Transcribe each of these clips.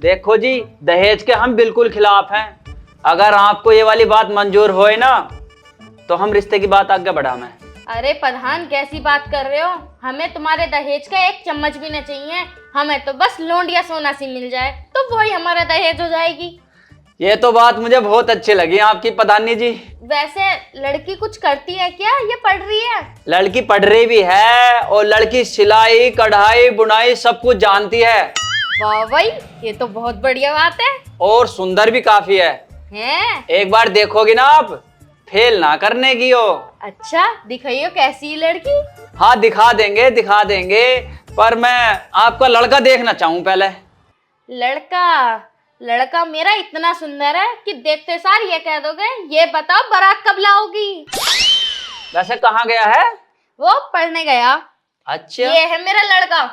देखो जी, दहेज के हम बिल्कुल खिलाफ हैं। अगर आपको ये वाली बात मंजूर होए ना तो हम रिश्ते की बात आगे बढ़ाएं। अरे प्रधान, कैसी बात कर रहे हो? हमें तुम्हारे दहेज का एक चम्मच भी न चाहिए। हमें तो बस लोंडिया सोना सी मिल जाए तो वही हमारा दहेज हो जाएगी। ये तो बात मुझे बहुत अच्छी लगी आपकी प्रधानी जी। वैसे लड़की कुछ करती है क्या, ये पढ़ रही है? लड़की पढ़ रही भी है और लड़की सिलाई कढ़ाई बुनाई सब कुछ जानती है। वाह भाई, ये तो बहुत बढ़िया बात है। और सुंदर भी काफी है। एक बार देखोगी ना आप, फेल ना करने की हो। अच्छा, दिखाइयो कैसी है लड़की। हाँ दिखा देंगे, पर मैं आपका लड़का देखना चाहूँ पहले। लड़का मेरा इतना सुंदर है कि देखते सार ये कह दोगे ये बताओ बारात कब लाओगी। वैसे कहाँ गया है? वो पढ़ने गया। अच्छा, ये है मेरा लड़का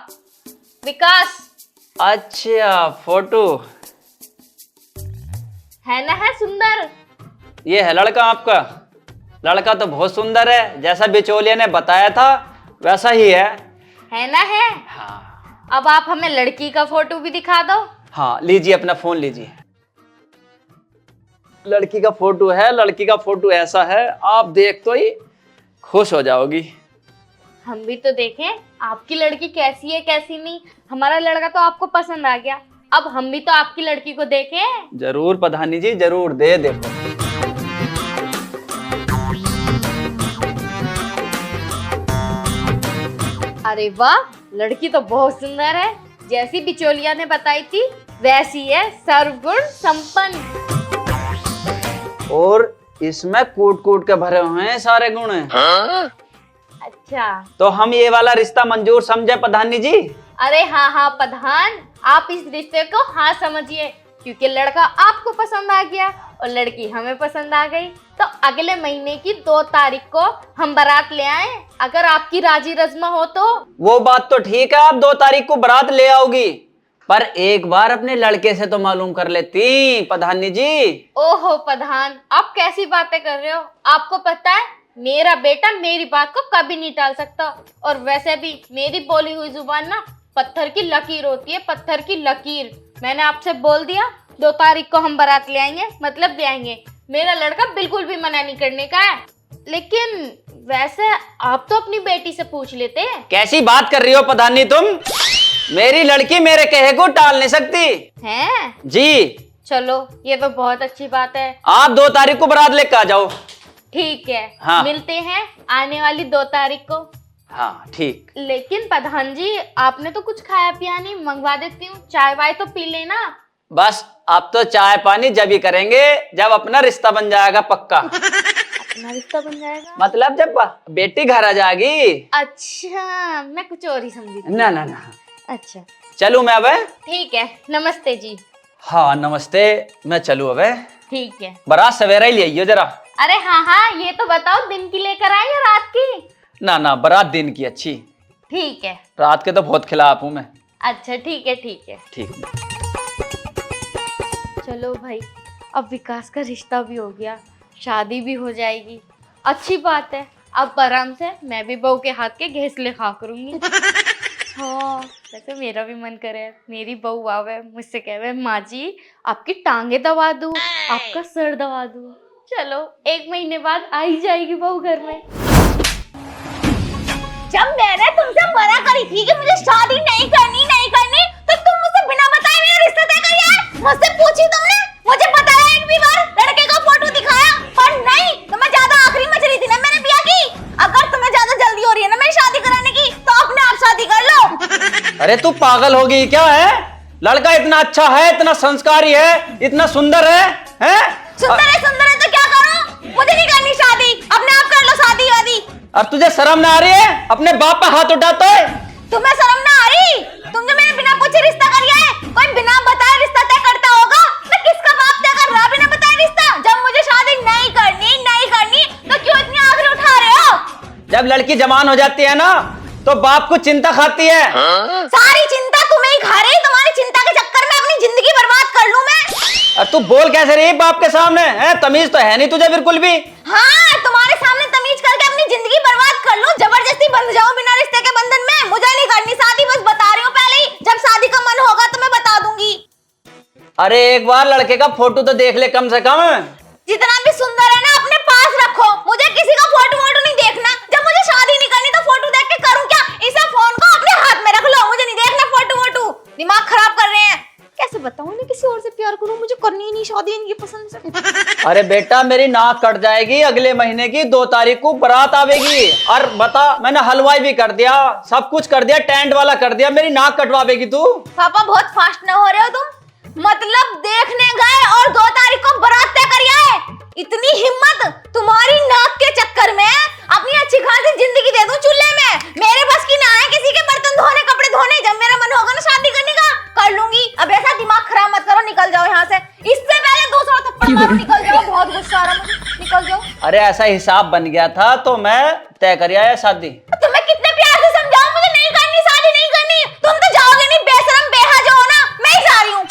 विकास। अच्छा, फोटो है ना, है सुंदर। ये है लड़का आपका? लड़का तो बहुत सुंदर है, जैसा बिचौलिया ने बताया था वैसा ही है ना? है। हाँ। अब आप हमें लड़की का फोटो भी दिखा दो। हाँ लीजिए, अपना फोन लीजिए। लड़की का फोटो है, लड़की का फोटो ऐसा है, आप देख तो ही खुश हो जाओगी। हम भी तो देखें आपकी लड़की कैसी है कैसी नहीं। हमारा लड़का तो आपको पसंद आ गया, अब हम भी तो आपकी लड़की को देखें। जरूर प्रधानी जी, जरूर दे देखो। अरे वाह, लड़की तो बहुत सुंदर है, जैसी बिचौलिया ने बताई थी वैसी है, सर्वगुण संपन्न। और इसमें कूट कूट के भरे हुए हैं सारे गुण। अच्छा, तो हम ये वाला रिश्ता मंजूर समझे प्रधानी जी? अरे हाँ प्रधान, आप इस रिश्ते को हाँ समझिए, क्योंकि लड़का आपको पसंद आ गया और लड़की हमें पसंद आ गई। तो अगले महीने की 2 तारीख को हम बारात ले आए, अगर आपकी राजी रज़्म हो तो। वो बात तो ठीक है, आप 2 तारीख को बारात ले आओगी, पर एक बार अपने लड़के से तो मालूम कर लेती प्रधानी जी। ओहो प्रधान, आप कैसी बातें कर रहे हो? आपको पता है मेरा बेटा मेरी बात को कभी नहीं टाल सकता, और वैसे भी मेरी बोली हुई जुबान ना पत्थर की लकीर होती है, पत्थर की लकीर। मैंने आपसे बोल दिया 2 तारीख को हम बारात ले आएंगे, मतलब ले आएंगे। मेरा लड़का बिल्कुल भी मना नहीं करने का है। लेकिन वैसे आप तो अपनी बेटी से पूछ लेते हैं। कैसी बात कर रही हो प्रधानी तुम? मेरी लड़की मेरे कहे को टाल नहीं सकती हैं? जी। चलो, ये तो बहुत अच्छी बात है। आप 2 तारीख को बारात लेकर आ जाओ। ठीक है। हाँ। मिलते हैं आने वाली 2 तारीख को। हाँ ठीक। लेकिन प्रधान जी, आपने तो कुछ खाया पिया नहीं, मंगवा देती हूँ, चाय वाय तो पी लेना। बस आप तो चाय पानी जब ही करेंगे जब अपना रिश्ता बन जाएगा पक्का। अपना रिश्ता बन जाएगा मतलब जब बेटी घर आ जाएगी। अच्छा, मैं कुछ और ही समझी थी। ना ना ना। अच्छा चलूं मैं अब? ठीक है, नमस्ते जी। हाँ नमस्ते, मैं चलूं अब? ठीक है। बारात सवेरा ही ले आइयो जरा। अरे हाँ, ये तो बताओ दिन की लेकर आए या रात की? ना ना, बारात दिन की अच्छी। ठीक है। रात के तो बहुत खिलाफ हूँ मैं। अच्छा ठीक है। ठीक। चलो भाई, अब विकास का रिश्ता भी हो गया, शादी भी हो जाएगी, अच्छी बात है। अब आराम से मैं भी बहू के हाथ के घेसले खा करूंगी। हाँ, वैसे मेरा भी मन करे मेरी बहू आवे मुझसे कहे माँ जी आपकी टांगे दबा दूँ, आपका सर दबा दूँ। चलो, 1 महीने बाद आ ही जाएगी बहू घर में। जब मैंने तुमसे मना करी थी कि मुझे शादी नहीं करनी तो तुम मुझसे बिना बताए मेरा रिश्ता तय कर लिया। मुझसे पूछी तुमने, मुझे बताया एक भी बार, लड़के का फोटो दिखाया, पर नहीं, तुम्हें ज्यादा आखिरी मच रही थी ना मैंने ब्याह की। अगर तुम्हें ज्यादा जल्दी हो रही है ना मेरी शादी कराने की तो अपने आप शादी कर लो। अरे तू पागल हो गई क्या है? लड़का इतना अच्छा है, इतना संस्कारी है, इतना सुंदर है? सुंदर है तो क्या करूं? मुझे नहीं करनी शादी, अपने आप कर लो शादी वादी। अब तुझे शर्म ना आ रही है? अपने बाप पे हाथ उठाता है? तुम्हें शर्म ना आ रही? तुम जो मेरे बिना पूछे रिश्ता कर लिया है, कोई बिना बताए रिश्ता तय करता होगा? मैं किसका बाप तय कर रहा बिना बताए रिश्ता? जब मुझे शादी नहीं करनी तो क्यों इतनी आखिरी उठा रहे हो? जब लड़की जवान हो जाती है ना तो बाप को चिंता खाती है। सारी चिंता तुम्हें ही खा रही, तुम्हारी चिंता के चक्कर में अपनी जिंदगी बर्बाद कर लूं मैं। और तू बोल कैसे रही बाप के सामने? है तमीज तो है नहीं तुझे बिल्कुल भी। हाँ, तुम्हारे सामने तमीज करके अपनी जिंदगी बर्बाद कर लूं, जबरदस्ती बंध जाऊं बिना रिश्ते के बंधन में। मुझे नहीं करनी शादी, बस बता रही हूँ पहले ही, जब शादी का मन होगा तो मैं बता दूंगी। अरे एक बार लड़के का फोटो तो देख ले कम से कम। जितना भी सुंदर है ना अपने पास रखो, मुझे किसी का फोटो वोटो नहीं देखना। जब मुझे शादी नहीं करनी तो फोटो देख के करूं क्या? इसे फोन को अपने हाथ में रख लो, मुझे नहीं देखना फोटो वोटो। दिमाग खराब कर रहे हैं। कैसे बताऊं इन्हें किसी और से प्यार करूं? मुझे करनी ही नहीं शादी इनकी पसंद से। अरे बेटा मेरी नाक कट जाएगी अगले महीने की 2 तारीख को बारात आवेगी। और बता मैंने हलवाई भी कर दिया, सब कुछ कर दिया, टेंट वाला कर दिया, मेरी नाक कटवावेगी तू? पापा बहुत फास्ट न हो रहे हो तुम। मतलब देखने गए और 2 तारीख को बारात तय कर आए। इतनी हिम्मत तुम्हारी नाक के चक्कर में अपनी अच्छी खासी जिंदगी दे दूं चूल्हे में। मेरे बस की ना है किसी के बर्तन धोने कपड़े धोने। जब मेरा मन होगा ना शादी करने का कर लूंगी। अब ऐसा दिमाग खराब मत करो, निकल जाओ यहाँ से। इससे पहले दूसरा थप्पड़ मारो, निकल जाओ। बहुत गुस्सा आ रहा मुझे, निकल जाओ। अरे ऐसा हिसाब बन गया था तो मैं तय कर आया शादी। तुम्हें कितने प्यार से समझाऊं मुझे नहीं करनी शादी, नहीं करनी। तुम तो जाओगे नहीं, बेशरम बेहज हो ना। मैं ही जा रही हूँ।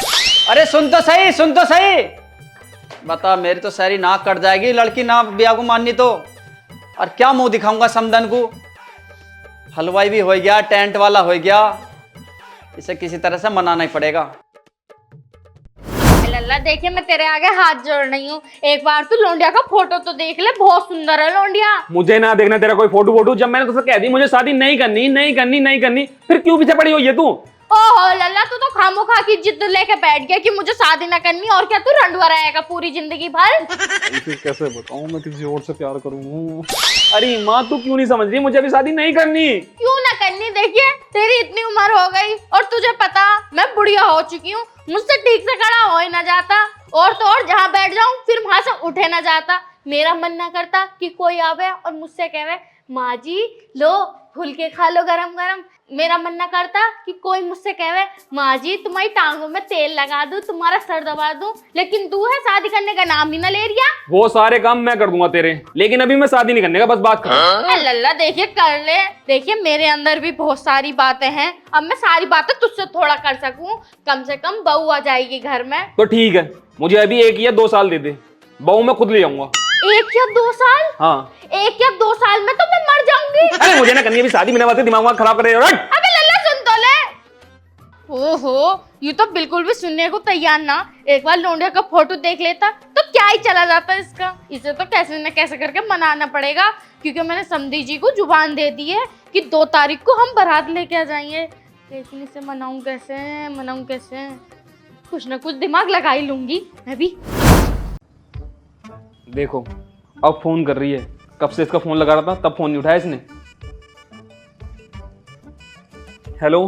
अरे सुन तो सही, सुन तो सही। बता मेरी तो सारी नाक कट जाएगी लड़की ना ब्याह को माननी तो। और क्या मुंह दिखाऊंगा समदन को? हलवाई भी हो गया, टेंट वाला हो गया, इसे किसी तरह से मनाना ही पड़ेगा। लल्ला देखिए मैं तेरे आगे हाथ जोड़ रही हूँ, एक बार तू लौंडिया का फोटो तो देख ले, बहुत सुंदर है लौंडिया। मुझे ना देखना तेरा कोई फोटो वोटो। जब मैंने तुझसे कह दी मुझे शादी नहीं करनी नहीं करनी नहीं करनी, फिर क्यों पीछे पड़ी हुई है तू? ओहो लल्ला तू तो खामोखा की जिद लेके बैठ गया कि मुझे शादी ना करनी, और क्या तू रंडवा रहेगा पूरी जिंदगी भर? कैसे बताऊं मैं किसी और से प्यार करूं? अरे माँ तू क्यों नहीं समझ रही? मुझे अभी शादी नहीं करनी। क्यों ना करनी? देखिए तेरी इतनी उम्र हो गई और तुझे पता मैं बुढ़िया हो चुकी हूँ, मुझसे ठीक से खड़ा हो ही ना जाता, और तो और जहाँ बैठ जाऊं फिर वहां से उठे ना जाता। मेरा मन ना करता कि कोई आवे और मुझसे कहे माँ जी लो फूल के खा लो गरम गरम। मेरा मन ना करता कि कोई मुझसे कहे माँ जी तुम्हारी टांगों में तेल लगा दूं, तुम्हारा सर दबा दूं, लेकिन तू है शादी करने का नाम ही ना ले रिया। वो सारे काम मैं कर दूंगा तेरे, लेकिन अभी मैं शादी नहीं करने का, बस बात कर। लल्ला देखिए कर ले, देखिए मेरे अंदर भी बहुत सारी बातें हैं, अब मैं सारी बातें तुझसे थोड़ा कर सकूं, कम से कम बहू आ जाएगी घर में। तो ठीक है, मुझे अभी 1 या 2 साल दे दे, बहू मैं खुद ले आऊंगा। 1 या 2 साल? हाँ 1 या 2 साल में तो मैं मर जाऊंगी। अरे मुझे ना करनी अभी शादी, बिना बात दिमाग खराब कर रहे हो। अबे लल्ला सुन तो ले। ओहो ये तो बिल्कुल भी सुनने को तैयार ना। एक बार लौंडिया का फोटो देख लेता तो क्या ही चला जाता इसका। इसे तो कैसे न कैसे करके मनाना पड़ेगा, क्योंकि मैंने समधी जी को जुबान दे दी है कि 2 तारीख को हम बारात लेके आ जाएंगे। लेकिन इसे मनाऊं कैसे? कुछ ना कुछ दिमाग लगा ही लूंगी मैं भी। देखो अब फोन कर रही है, कब से इसका फोन लगा रहा था, तब फोन नहीं उठाया इसने। हेलो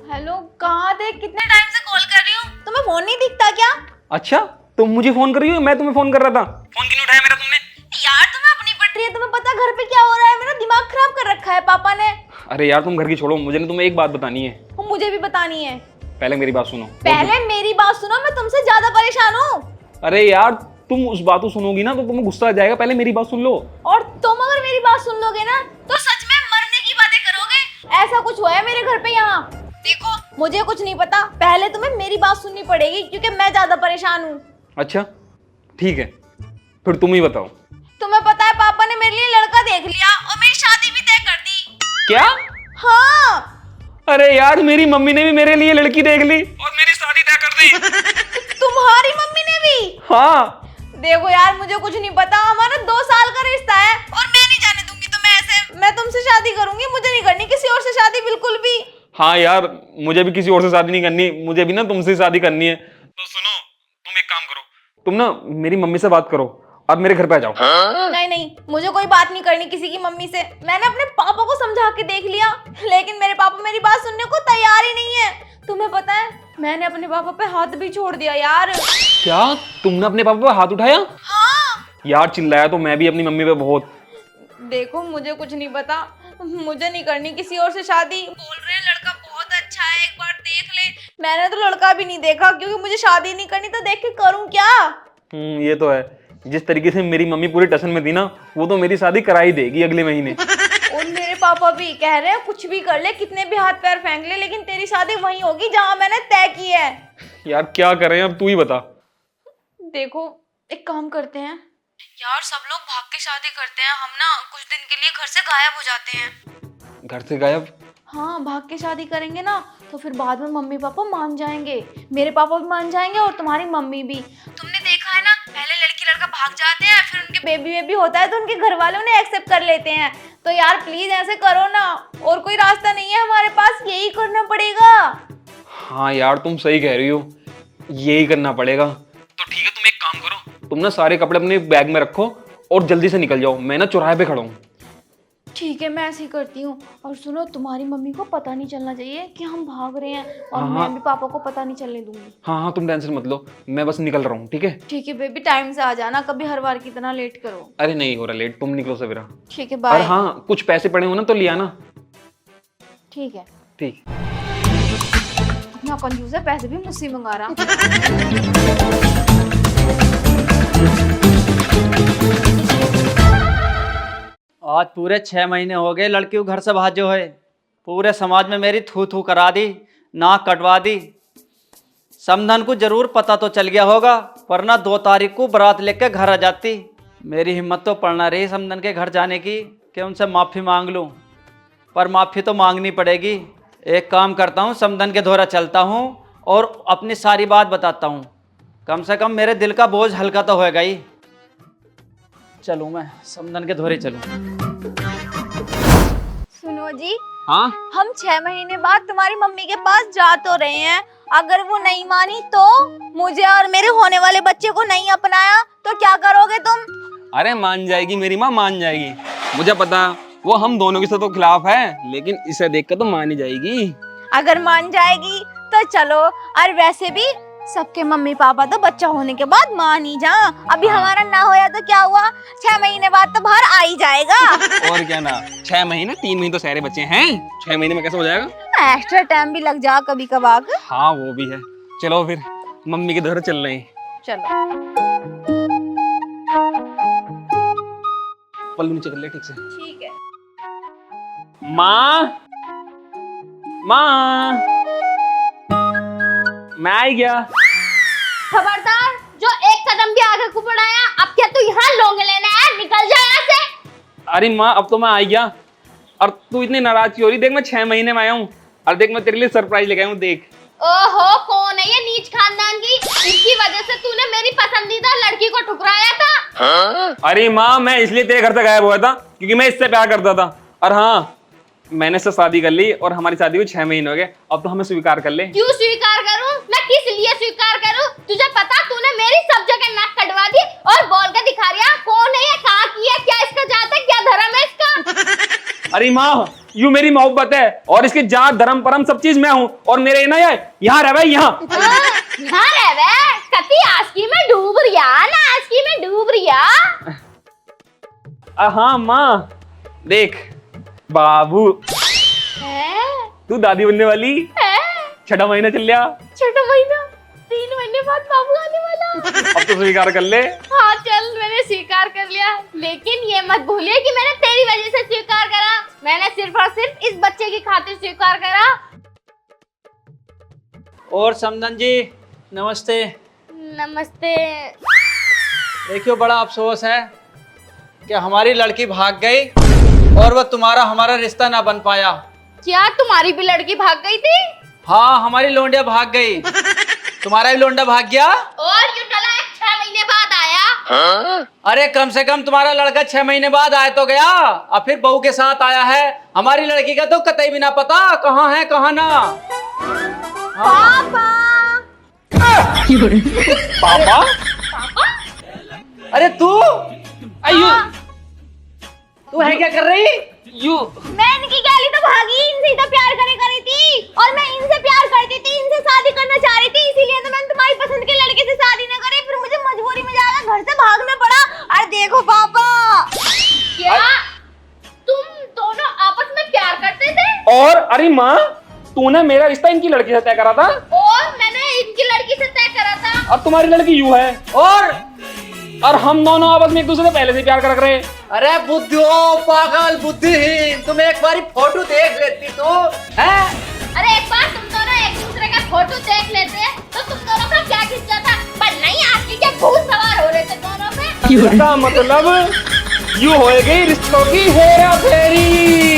हेलो, कहाँ थे? कितने टाइम से कॉल कर रही हूँ, तुम्हें फोन नहीं दिखता क्या? अच्छा तुम मुझे फोन कर रही हो, मैं तुम्हें फोन कर रहा था। फोन क्यों नहीं उठाया मेरा तुमने? यार तुम्हें अपनी पट रही है, तुम्हें पता घर पे क्या हो रहा है? मेरा दिमाग खराब कर रखा है पापा ने। अरे यार तुम घर की छोड़ो, मुझे ना तुम्हें एक बात बतानी है। मुझे भी बतानी है। पहले मेरी बात सुनो। पहले मेरी बात सुनो, मैं तुमसे ज्यादा परेशान हूँ। अरे यार तुम उस बात को सुनोगी ना तो तुम्हें गुस्सा आ जाएगा, पहले मेरी बात सुन लो। और तुम अगर मेरी बात सुन लोगे ना तो सच में मरने की बातें करोगे। ऐसा कुछ हुआ है मेरे घर पे यहाँ। देखो मुझे कुछ नहीं पता, पहले तुम्हें मेरी बात सुननी पड़ेगी क्योंकि मैं ज्यादा परेशान हूँ। अच्छा ठीक है, फिर तुम ही बताओ। तुम्हें पता है पापा ने मेरे लिए लड़का देख लिया और मेरी शादी भी तय कर दी। क्या? हाँ। अरे यार मेरी मम्मी ने भी मेरे लिए लड़की देख ली और मेरी शादी तय कर दी। तुम्हारी मम्मी ने भी? हाँ। देखो यार मुझे कुछ नहीं पता, हमारा 2 साल का रिश्ता है और मैं नहीं जाने दूंगी तुम्हें ऐसे। मैं तुमसे शादी करूंगी, मुझे नहीं करनी किसी और से शादी बिल्कुल भी। हाँ यार मुझे भी किसी और से शादी नहीं करनी, मुझे भी ना तुमसे शादी करनी है। तो सुनो तुम एक काम करो, तुम ना मेरी मम्मी से बात करो और मेरे घर पे आ जाओ। नहीं नहीं, मुझे कोई बात नहीं करनी किसी की मम्मी से। मैंने अपने पापा को समझा के देख लिया, लेकिन मेरे पापा मेरी बात सुनने को तैयार ही नहीं है। तुम्हें पता है मैंने अपने पापा पे हाथ भी छोड़ दिया यार। क्या तुमने अपने पापा पे हाथ उठाया? हाँ। यार चिल्लाया तो मैं भी अपनी मम्मी पे बहुत। देखो मुझे कुछ नहीं पता, मुझे नहीं करनी किसी और से शादी। बोल रहे हैं लड़का बहुत अच्छा है, एक बार देख ले। मैंने तो लड़का भी नहीं देखा क्योंकि मुझे शादी नहीं करनी, तो देख के करूं क्या? ये तो है, जिस तरीके से मेरी मम्मी पूरी टशन में थी ना, वो तो मेरी शादी करा ही देगी अगले महीने। और मेरे पापा भी कह रहे हैं कुछ भी कर ले, कितने भी हाथ पैर फेंक ले, लेकिन तेरी शादी वहीं होगी जहां मैंने तय की है। यार क्या करें अब, तू ही बता। देखो एक काम करते हैं यार, सब लोग भाग के शादी करते हैं, हम ना कुछ दिन के लिए घर से गायब हो जाते हैं। घर से गायब? हाँ भाग के शादी करेंगे ना तो फिर बाद में मम्मी पापा मान जाएंगे, मेरे पापा भी मान जाएंगे और तुम्हारी मम्मी भी। तुमने देखा है ना, पहले लड़की लड़का भाग जाते हैं, फिर उनके बेबी होता है तो उनके घर वाले उन्हें एक्सेप्ट कर लेते हैं। तो यार प्लीज ऐसे करो ना, और कोई रास्ता नहीं है हमारे पास, यही करना पड़ेगा। हाँ यार तुम सही कह रही हो, यही करना पड़ेगा। तो ठीक है, तुम एक काम करो, तुम ना सारे कपड़े अपने बैग में रखो और जल्दी से निकल जाओ। मैं ना चौराहे पे खड़ा हूँ। ठीक है, मैं ऐसे ही करती हूँ। और सुनो, तुम्हारी मम्मी को पता नहीं चलना चाहिए कि हम भाग रहे हैं, और हाँ, मैं भी पापा को पता नहीं चलने दूंगी। हाँ तुम टेंशन मत लो, मैं बस निकल रहा हूँ। ठीक है? ठीक है बेबी, टाइम से आ जाना, कभी हर बार की तरह लेट करो। अरे नहीं हो रहा लेट, तुम निकलो सवेरा। ठीक है, और बाय। हाँ, कुछ पैसे पड़े हो ना तो लिया ना। ठीक है। ठीक। इतना कंजूस है, पैसे भी मुझसे मंगा रहा। आज पूरे 6 महीने हो गए लड़की को घर से भाजो है। पूरे समाज में मेरी थू थू करा दी, नाक कटवा दी। समधन को जरूर पता तो चल गया होगा, वरना 2 तारीख को बारात लेकर घर आ जाती। मेरी हिम्मत तो पड़ ना रही समधन के घर जाने की कि उनसे माफ़ी मांग लूं, पर माफ़ी तो मांगनी पड़ेगी। एक काम करता हूं, समधन के धोरा चलता हूं और अपनी सारी बात बताता हूं। कम से कम मेरे दिल का बोझ हल्का तो होएगा ही। चलूं मैं समधन के धोरे चलूं। सुनो जी, हाँ हम 6 महीने बाद तुम्हारी मम्मी के पास जा तो रहे हैं, अगर वो नहीं मानी तो, मुझे और मेरे होने वाले बच्चे को नहीं अपनाया तो क्या करोगे तुम? अरे मान जाएगी मेरी माँ, मान जाएगी। मुझे पता वो हम दोनों के साथ तो खिलाफ है, लेकिन इसे देख कर तो मान ही जाएगी। अगर मान जाएगी तो चलो, और वैसे भी सबके मम्मी पापा तो बच्चा होने के बाद मान ही जा। अभी हमारा ना होया तो क्या हुआ, 6 महीने बाद तो बाहर आ ही जाएगा। और क्या ना, 6 महीने 3 महीने तो सारे बच्चे हैं, 6 महीने में कैसे हो जाएगा? एक्स्ट्रा टाइम भी लग जा कभी कभार। हाँ वो भी है। चलो फिर मम्मी के घर चल रहे हैं। चलो। पल्लू नीचे कर ले ठीक से। ठीक है। माँ, माँ, मैं आ गया। खबरदार, जो एक कदम भी आगे को बढ़ाया, अब क्या तू यहाँ लोंगे लेने आया? निकल जा यहाँ से। अरे माँ अब तो मैं आ गया, और तू इतनी नाराज क्यों हो रही? देख मैं 6 महीने में आया हूँ, और देख मैं तेरे लिए सरप्राइज लेके आया हूँ। देख। ओहो, कौन है ये नीच खानदान की? इसकी वजह से तूने मेरी पसंदीदा लड़की को ठुकराया था। अरे माँ, मैं इसलिए तेरे घर से गायब हुआ था क्योंकि मैं इससे प्यार करता था, और हाँ मैंने इससे शादी कर ली और हमारी शादी को 6 महीने हो गए। अब तो हमें स्वीकार कर ले। क्यों स्वीकार करूं? मैं किस लिए स्वीकार करूं? तुझे पता, तूने मेरी सब जगह नाक कटवा दी और बोल के दिखा रहा कौन है ये, कहाँ की है, क्या इसका जात है, क्या धर्म है इसका? अरे माँ, यू मेरी मोहब्बत है, और इसकी जात धर्म परम सब चीज मैं हूँ, और मेरे ना यहाँ रह भाई, यहाँ रह वे, कति आस्की में डूब रिया ना, आस्की में डूब रिया। हाँ माँ, देख बाबू, तू दादी बनने वाली। 6ठा महीना चल लिया। 6ठा महीना, 3 महीने बाद बाबू आने वाला। अब तो स्वीकार कर ले। हाँ चल, मैंने स्वीकार कर लिया, लेकिन ये मत भूलिए कि मैंने तेरी वजह से स्वीकार करा। मैंने सिर्फ और सिर्फ इस बच्चे की खातिर स्वीकार करा। और समधन जी नमस्ते। नमस्ते। देखियो, बड़ा अफसोस है कि हमारी लड़की भाग गई और वह तुम्हारा हमारा रिश्ता ना बन पाया। क्या तुम्हारी भी लड़की भाग गई थी? हाँ, हमारी लोंडिया भाग गई। तुम्हारा भी लोंडा भाग गया। और क्यों टला, 6 महीने बाद आया। अरे कम से कम तुम्हारा लड़का 6 महीने बाद आया तो गया, और फिर बहू के साथ आया है। हमारी लड़की का तो कतई भी ना पता कहाँ है कहाँ ना। पापा। पापा? अरे तू है क्या कर रही? मैं इनकी गैली तो भागी, इनसे ही तो प्यार करी थी, और मैं इनसे प्यार करती थी, इनसे शादी करना चाह रही थी, इसीलिए तो मैंने तुम्हारी पसंद के लड़के से शादी न करी, फिर मुझे मजबूरी में जाकर घर से भागना पड़ा। अरे देखो पापा। क्या तुम दोनों आपस में प्यार करते थे? और अरे माँ, तूने मेरा रिश्ता इनकी लड़की से तय करा था, और मैंने इनकी लड़की से तय करा था। और तुम्हारी लड़की यू है, और हम दोनों आपस में एक दूसरे से पहले से प्यार कर रहे हैं। अरे बुद्धो पागल बुद्धिहीन, तुम एक बारी फोटो देख लेती तो है। अरे एक बार तुम दोनों एक दूसरे का फोटो देख लेते तो तुम दोनों का क्या खिंचा था, पर नहीं, आज के भूत सवार हो रहे थे दोनों पे। इसका मतलब यू हो गई रिश्तों की हेरा फेरी।